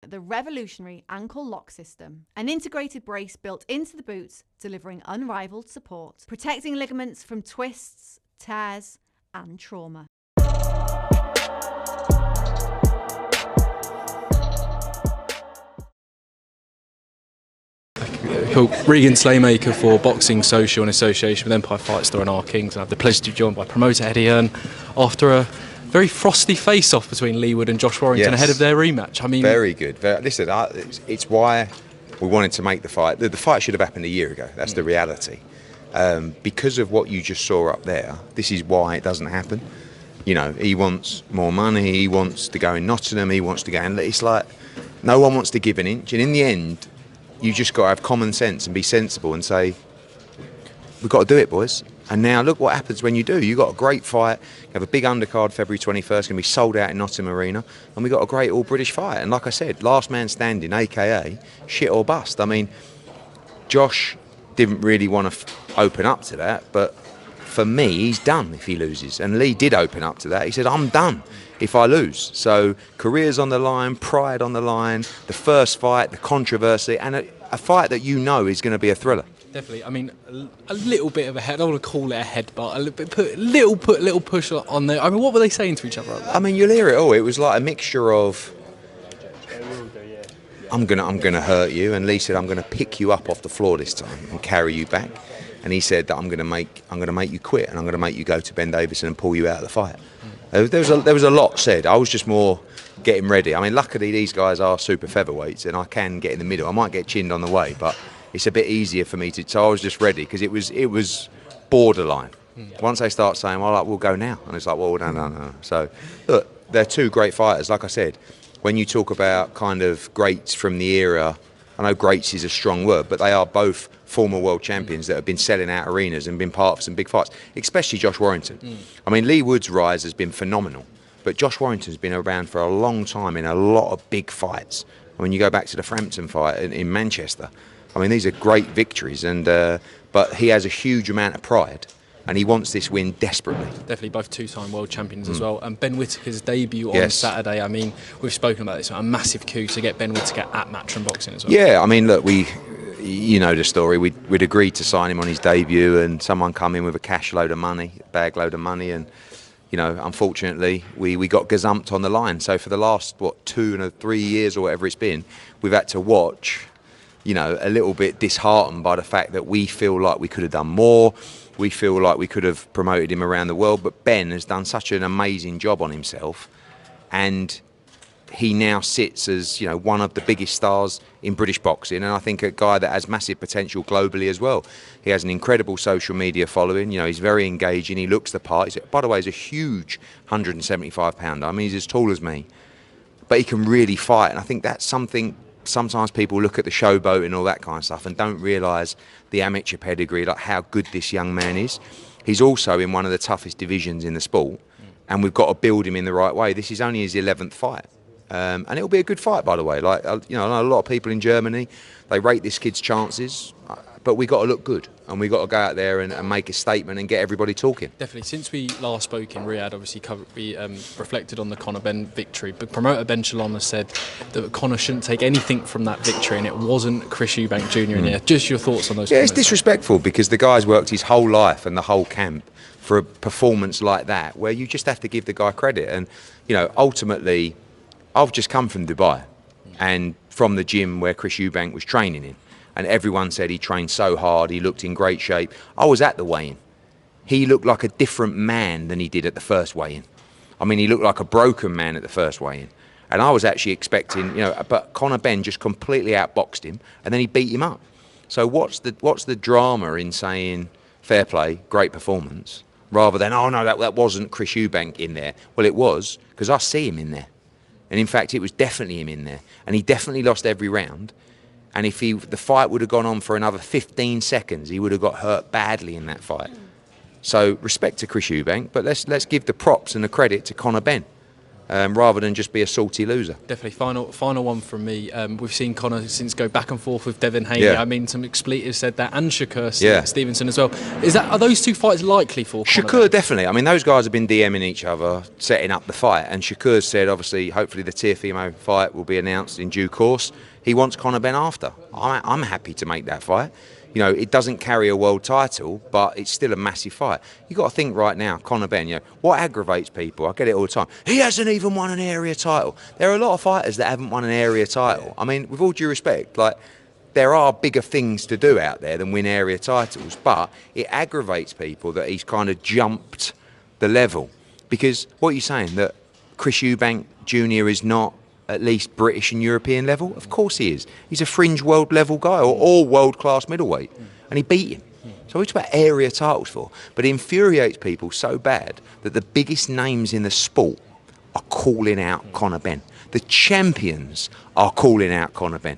the revolutionary ankle lock system, an integrated brace built into the boots, delivering unrivaled support, protecting ligaments from twists, tears, and trauma. Regan Slaymaker for Boxing Social in association with Empire Fight Store and our Kings, and I have the pleasure to be joined by promoter Eddie Hearn after a very frosty face-off between Leigh Wood and Josh Warrington ahead of their rematch. I mean, very good. Listen, it's why we wanted to make the fight. The fight should have happened a year ago. That's the reality. Because of what you just saw up there, this is why it doesn't happen. You know, he wants more money. He wants to go in Nottingham. He wants to go in. It's like no one wants to give an inch, and in the end, you just got to have common sense and be sensible and say, we've got to do it, boys. And now look what happens when you do. You got a great fight. You have a big undercard February 21st, going to be sold out in Nottingham Arena. And we got a great all-British fight. And like I said, last man standing, a.k.a. shit or bust. I mean, Josh didn't really want to open up to that. But for me, he's done if he loses. And Leigh did open up to that. He said, I'm done if I lose. So career's on the line, pride on the line, the first fight, the controversy, and a fight that you know is going to be a thriller. Definitely. I mean, a little bit of a head. I don't want to call it a headbutt. A little push on there. I mean, what were they saying to each other? I mean, you'll hear it all. It was like a mixture of, I'm gonna hurt you, and Leigh said, I'm gonna pick you up off the floor this time and carry you back. And he said that I'm gonna make you quit, and I'm gonna make you go to Ben Davison and pull you out of the fight. There was a lot said. I was just more getting ready. I mean, luckily these guys are super featherweights, and I can get in the middle. I might get chinned on the way, but it's a bit easier for me to. So I was just ready because it was borderline. Once they start saying, "Well, we'll go now," and it's like, "Well, no." So look, they're two great fighters. Like I said, when you talk about kind of greats from the era, I know greats is a strong word, but they are both former world champions that have been selling out arenas and been part of some big fights, especially Josh Warrington. I mean, Leigh Wood's rise has been phenomenal, but Josh Warrington's been around for a long time in a lot of big fights. I mean, you go back to the Frampton fight in Manchester. I mean, these are great victories, and but he has a huge amount of pride, and he wants this win desperately. Definitely both two-time world champions as well. And Ben Whittaker's debut on Saturday, I mean, we've spoken about this, a massive coup to get Ben Whittaker at Matchroom Boxing as well. Yeah, I mean, look, you know the story. We'd agreed to sign him on his debut, and someone come in with a cash load of money, a bag load of money, and you know, unfortunately, we got gazumped on the line. So for the last 2 and 3 years or whatever it's been, we've had to watch, you know, a little bit disheartened by the fact that we feel like we could have done more. We feel like we could have promoted him around the world, but Ben has done such an amazing job on himself, and he now sits as, you know, one of the biggest stars in British boxing, and I think a guy that has massive potential globally as well. He has an incredible social media following. You know, he's very engaging. He looks the part. By the way, he's a huge 175-pounder. I mean, he's as tall as me, but he can really fight, and I think that's something. Sometimes people look at the showboat and all that kind of stuff and don't realise the amateur pedigree, like how good this young man is. He's also in one of the toughest divisions in the sport, and we've got to build him in the right way. This is only his 11th fight. And it'll be a good fight, by the way. Like, you know, I know a lot of people in Germany, they rate this kid's chances, but we got to look good, and we got to go out there and make a statement and get everybody talking. Definitely. Since we last spoke in Riyadh, obviously we reflected on the Conor Benn victory, but promoter Ben Shalom has said that Conor shouldn't take anything from that victory, and it wasn't Chris Eubank Jr. in there. Just your thoughts on those comments? It's disrespectful because the guy's worked his whole life and the whole camp for a performance like that, where you just have to give the guy credit. And, you know, ultimately, I've just come from Dubai and from the gym where Chris Eubank was training in, and everyone said he trained so hard, he looked in great shape. I was at the weigh-in. He looked like a different man than he did at the first weigh-in. I mean, he looked like a broken man at the first weigh-in. And I was actually expecting, you know, but Conor Benn just completely outboxed him, and then he beat him up. So what's the drama in saying fair play, great performance, rather than, oh no, that wasn't Chris Eubank in there? Well, it was, because I see him in there. And in fact, it was definitely him in there. And he definitely lost every round. And if the fight would have gone on for another 15 seconds, he would have got hurt badly in that fight. So respect to Chris Eubank, but let's give the props and the credit to Conor Benn. rather than just be a salty loser. Definitely. Final one from me. We've seen Conor since go back and forth with Devin Haney. Yeah. I mean, some expletives said that, and Shakur Yeah. Stevenson as well. Are those two fights likely for Conor? Shakur, definitely. I mean, those guys have been DMing each other, setting up the fight. And Shakur said, obviously, hopefully the Teofimo fight will be announced in due course. He wants Conor Benn after. I'm happy to make that fight. You know, it doesn't carry a world title, but it's still a massive fight. You've got to think right now, Conor Benn, you know, what aggravates people, I get it all the time, he hasn't even won an area title. There are a lot of fighters that haven't won an area title. I mean, with all due respect, like, there are bigger things to do out there than win area titles, but it aggravates people that he's kind of jumped the level. Because what are you saying, that Chris Eubank Jr is not at least British and European level? Of course he is. He's a fringe world level guy, or world-class middleweight, and he beat him. So what about area titles for? But it infuriates people so bad that the biggest names in the sport are calling out Conor Benn. The champions are calling out Conor Benn.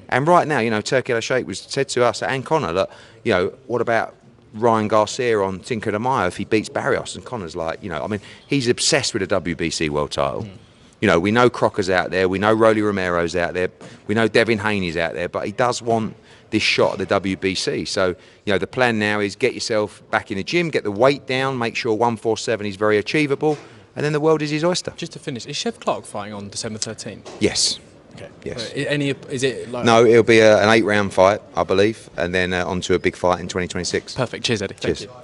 And right now, you know, Turki Al-Sheikh was said to us and Conor that, you know, what about Ryan Garcia on Cinco de Mayo if he beats Barrios? And Conor's like, you know, I mean, he's obsessed with a WBC world title. You know, we know Crocker's out there, we know Rolly Romero's out there, we know Devin Haney's out there, but he does want this shot at the WBC. So, you know, the plan now is get yourself back in the gym, get the weight down, make sure 147 is very achievable, and then the world is his oyster. Just to finish, is Chev Clark fighting on December 13th? Yes. Okay. Yes. Is it like... No, it'll be an 8-round fight, I believe, and then onto a big fight in 2026. Perfect. Cheers, Eddie. Cheers. Thank you.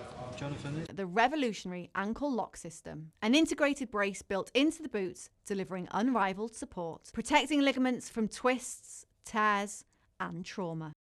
The revolutionary ankle lock system, an integrated brace built into the boots, delivering unrivaled support, protecting ligaments from twists, tears, and trauma.